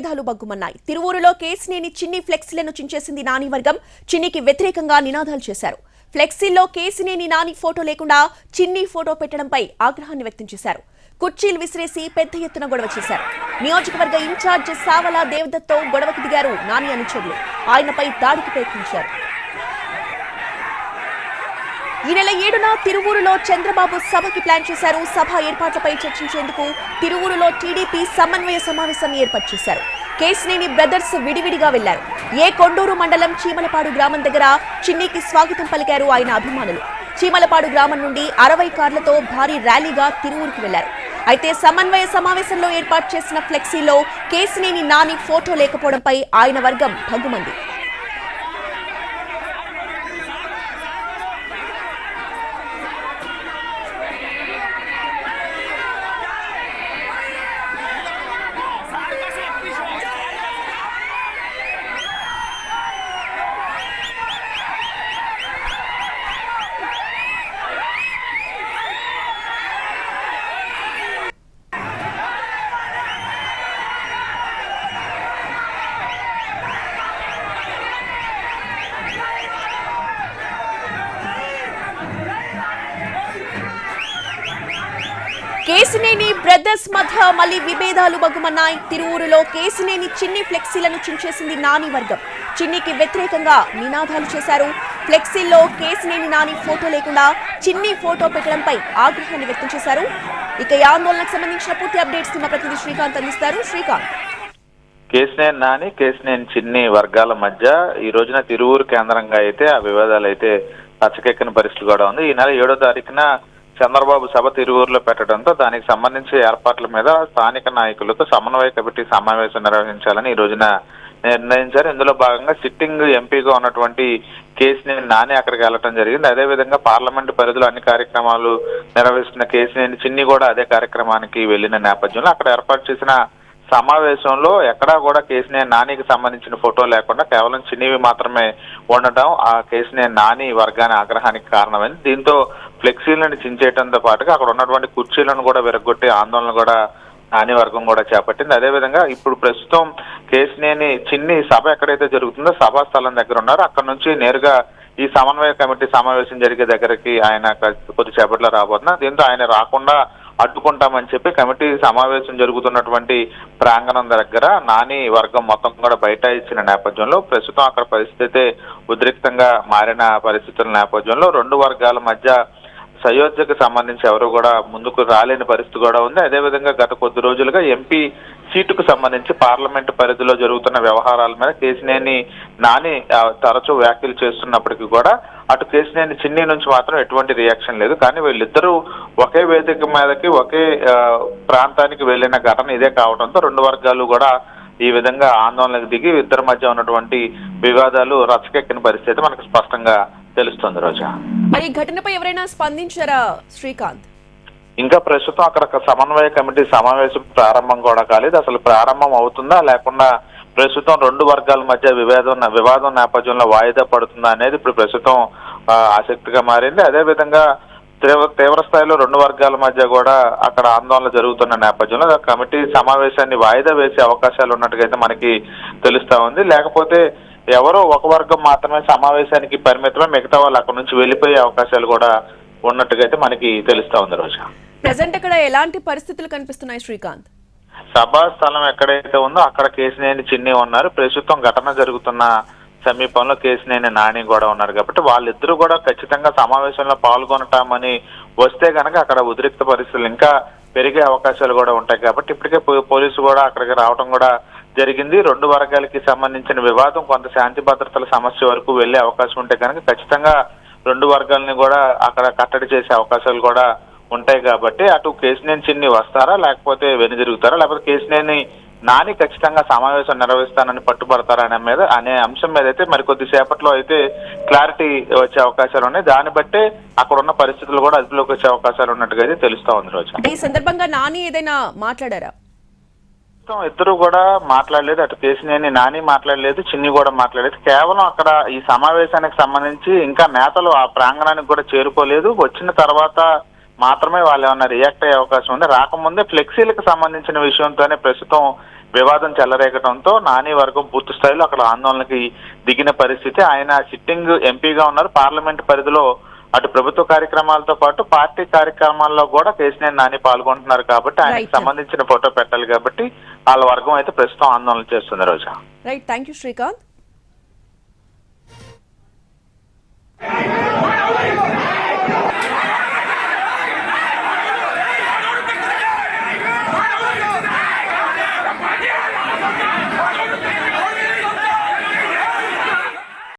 విభేదాలు బగ్గుమన్నాయి. తిరువూరులో కేసినేని చిన్ని ఫ్లెక్సీలను చించేసింది నాని వర్గం. చిన్నికి వ్యతిరేకంగా నినాదాలు చేశారు. ఫ్లెక్సీల్లో కేసినేని నాని ఫోటో లేకుండా చిన్ని ఫోటో పెట్టడంపై ఆగ్రహాన్ని వ్యక్తం చేశారు. కుర్చీలు విసిరేసి పెద్ద ఎత్తున గొడవ చేశారు. నియోజకవర్గ ఇన్ఛార్జ్ సావల దేవదత్తో గొడవకు దిగారు నాని అనుచరులు. ఆయనపై దాడికి ప్రయత్నించారు. ఈ నెల 7న తిరువూరులో చంద్రబాబు సభకి ప్లాన్ చేశారు. సభ ఏర్పాట్లపై చర్చించేందుకు తిరువూరులో టీడీపీ సమన్వయ సమావేశం ఏర్పాటు చేశారు. కేసినేని బ్రదర్స్ విడివిడిగా వెళ్లారు. కొండూరు మండలం చీమలపాడు గ్రామం దగ్గర చిన్నికి స్వాగతం పలికారు ఆయన అభిమానులు. చీమలపాడు గ్రామం నుండి 60 కార్లతో భారీ ర్యాలీగా తిరువూరుకు వెళ్లారు. అయితే సమన్వయ సమావేశంలో ఏర్పాటు చేసిన ఫ్లెక్సీలో కేసినేని నాని ఫోటో లేకపోవడంపై ఆయన వర్గం భగ్గుమంది. కేసినేని బ్రదర్స్ మధ్య మళ్లీ విభేదాలు బగ్గుమన్నాయి. తిరువూరులో కేసినేని చిన్ని ఫ్లెక్సీలను చించేసింది నాని వర్గం. చిన్నికి వ్యతిరేకంగా నినాదాలు చేశారు. ఫ్లెక్సీల్లో కేసినేని నాని ఫోటో లేకుండా చిన్ని ఫోటో పెట్టడంపై ఆగ్రహాన్ని వ్యక్తం చేశారు. ఇక ఈ ఆందోళనకు సంబంధించిన పూర్తి అప్డేట్స్ మా ప్రతినిధి శ్రీకాంత్ అందిస్తారు. శ్రీకాంత్, కేసినేని నాని కేసినేని చిన్ని వర్గాల మధ్య ఈ రోజున తిరువూరు కేంద్రంగా అయితే ఆ వివాదాలు అయితే పచ్చకెక్కిన పరిస్థితి కూడా ఉంది. ఈ నెల 7వ తారీఖున చంద్రబాబు సభ తిరువూరులో పెట్టడంతో దానికి సంబంధించి ఏర్పాట్ల మీద స్థానిక నాయకులతో సమన్వయ కమిటీ సమావేశం నిర్వహించాలని ఈ రోజున నిర్ణయించారు. ఇందులో భాగంగా సిట్టింగ్ ఎంపీగా ఉన్నటువంటి కేసినేని నాని అక్కడికి వెళ్లడం జరిగింది. అదేవిధంగా పార్లమెంట్ పరిధిలో అన్ని కార్యక్రమాలు నిర్వహిస్తున్న కేసినేని చిన్ని కూడా అదే కార్యక్రమానికి వెళ్లిన నేపథ్యంలో అక్కడ ఏర్పాటు చేసిన సమావేశంలో ఎక్కడా కూడా కేసినేని నానికి సంబంధించిన ఫోటో లేకుండా కేవలం చిన్నివి మాత్రమే ఉండటం ఆ కేసినేని నాని వర్గాన్ని ఆగ్రహానికి కారణమైంది. దీంతో ఫ్లెక్సీలను చించేయడంతో పాటుగా అక్కడ ఉన్నటువంటి కుర్చీలను కూడా విరగొట్టి ఆందోళన కూడా నాని వర్గం కూడా చేపట్టింది. అదేవిధంగా ఇప్పుడు ప్రస్తుతం కేసినేని చిన్ని సభ ఎక్కడైతే జరుగుతుందో సభా స్థలం దగ్గర ఉన్నారు. అక్కడ నుంచి నేరుగా ఈ సమన్వయ కమిటీ సమావేశం జరిగే దగ్గరికి ఆయన కొద్దిసేపట్లో రాబోతున్నారు. దీంతో ఆయన రాకుండా అడ్డుకుంటామని చెప్పి కమిటీ సమావేశం జరుగుతున్నటువంటి ప్రాంగణం దగ్గర నాని వర్గం మొత్తం కూడా బైఠాయించిన నేపథ్యంలో ప్రస్తుతం అక్కడ పరిస్థితి ఉద్రిక్తంగా మారిన పరిస్థితుల నేపథ్యంలో రెండు వర్గాల మధ్య సయోధ్యకు సంబంధించి ఎవరు కూడా ముందుకు రాలేని పరిస్థితి కూడా ఉంది. అదేవిధంగా గత కొద్ది రోజులుగా ఎంపీ సీటుకు సంబంధించి పార్లమెంటు పరిధిలో జరుగుతున్న వ్యవహారాల మీద కేసినేని నాని తరచూ వ్యాఖ్యలు చేస్తున్నప్పటికీ కూడా అటు కేసినేని చిన్ని నుంచి మాత్రం ఎటువంటి రియాక్షన్ లేదు. కానీ వీళ్ళిద్దరూ ఒకే వేదిక మీదకి ఒకే ప్రాంతానికి వెళ్లిన ఘటన ఇదే కావడంతో రెండు వర్గాలు కూడా ఈ విధంగా ఆందోళనకు దిగి ఇద్దరి మధ్య ఉన్నటువంటి వివాదాలు రచ్చకెక్కిన పరిస్థితి మనకు స్పష్టంగా తెలుస్తుంది. రోజా, మరి ఘటనపై ఎవరైనా స్పందించారా శ్రీకాంత్? ఇంకా ప్రస్తుతం అక్కడ సమన్వయ కమిటీ సమావేశం ప్రారంభం కూడా కాలేదు. అసలు ప్రారంభం అవుతుందా లేకుండా ప్రస్తుతం రెండు వర్గాల మధ్య వివాదం నేపథ్యంలో వాయిదా పడుతుందా అనేది ఇప్పుడు ప్రస్తుతం ఆసక్తిగా మారింది. అదేవిధంగా తీవ్ర స్థాయిలో రెండు వర్గాల మధ్య కూడా అక్కడ ఆందోళన జరుగుతున్న నేపథ్యంలో కమిటీ సమావేశాన్ని వాయిదా వేసే అవకాశాలు ఉన్నట్టుగా మనకి తెలుస్తా ఉంది. లేకపోతే ఎవరో ఒక వర్గం మాత్రమే సమావేశానికి పరిమితమై మిగతా వాళ్ళు అక్కడ నుంచి వెళ్లిపోయే అవకాశాలు కూడా ఉన్నట్టుగా మనకి తెలుస్తా ఉంది. రోజు ప్రెసెంట్ అక్కడ ఎలాంటి పరిస్థితులు కనిపిస్తున్నాయి శ్రీకాంత్? సభా స్థలం ఎక్కడైతే ఉందో అక్కడ కేసినేని చిన్ని ఉన్నారు. ప్రస్తుతం ఘటన జరుగుతున్న సమీపంలో కేసినేని నాని కూడా ఉన్నారు. కాబట్టి వాళ్ళిద్దరూ కూడా ఖచ్చితంగా సమావేశంలో పాల్గొనటామని వస్తే గనక అక్కడ ఉద్రిక్త పరిస్థితులు ఇంకా పెరిగే అవకాశాలు కూడా ఉంటాయి. కాబట్టి ఇప్పటికే పోలీసు కూడా అక్కడికి రావడం కూడా జరిగింది. రెండు వర్గాలకి సంబంధించిన వివాదం కొంత శాంతి భద్రతల సమస్య వరకు వెళ్లే అవకాశం ఉంటే కనుక ఖచ్చితంగా రెండు వర్గాలని కూడా అక్కడ కట్టడి చేసే అవకాశాలు కూడా ఉంటాయి. కాబట్టి అటు కేసినేని చిన్ని వస్తారా లేకపోతే వెనుదిరుగుతారా లేకపోతే కేసినేని నాని ఖచ్చితంగా సమావేశం నిర్వహిస్తానని పట్టుబడతారా అనే అంశం మీద అయితే మరికొద్ది సేపట్లో అయితే క్లారిటీ వచ్చే అవకాశాలు ఉన్నాయి. దాన్ని బట్టే అక్కడ ఉన్న పరిస్థితులు కూడా అదుపులోకి వచ్చే అవకాశాలు ఉన్నట్టుగా అయితే తెలుస్తా ఉంది. రోజు ఈ సందర్భంగా నాని ఏదైనా మాట్లాడారా? ఇద్దరు కూడా మాట్లాడలేదు. అటు కేసినేని నాని మాట్లాడలేదు, చిన్ని కూడా మాట్లాడలేదు. కేవలం అక్కడ ఈ సమావేశానికి సంబంధించి ఇంకా నేతలు ఆ ప్రాంగణానికి కూడా చేరుకోలేదు. వచ్చిన తర్వాత మాత్రమే వాళ్ళు ఏమన్నా రియాక్ట్ అయ్యే అవకాశం ఉంది. రాకముందే ఫ్లెక్సీలకు సంబంధించిన విషయంతోనే ప్రస్తుతం వివాదం చెలరేగడంతో నాని వర్గం పూర్తి స్థాయిలో అక్కడ ఆందోళనకి దిగిన పరిస్థితి. ఆయన సిట్టింగ్ ఎంపీగా ఉన్నారు. పార్లమెంట్ పరిధిలో అటు ప్రభుత్వ కార్యక్రమాలతో పాటు పార్టీ కార్యక్రమాల్లో కూడా కేశినేని నాని పాల్గొంటున్నారు కాబట్టి ఆయనకు సంబంధించిన ఫోటో పెట్టాలి కాబట్టి వాళ్ళ వర్గం అయితే ప్రస్తుతం ఆందోళన చేస్తుంది Roja. Right, thank you Srikanth.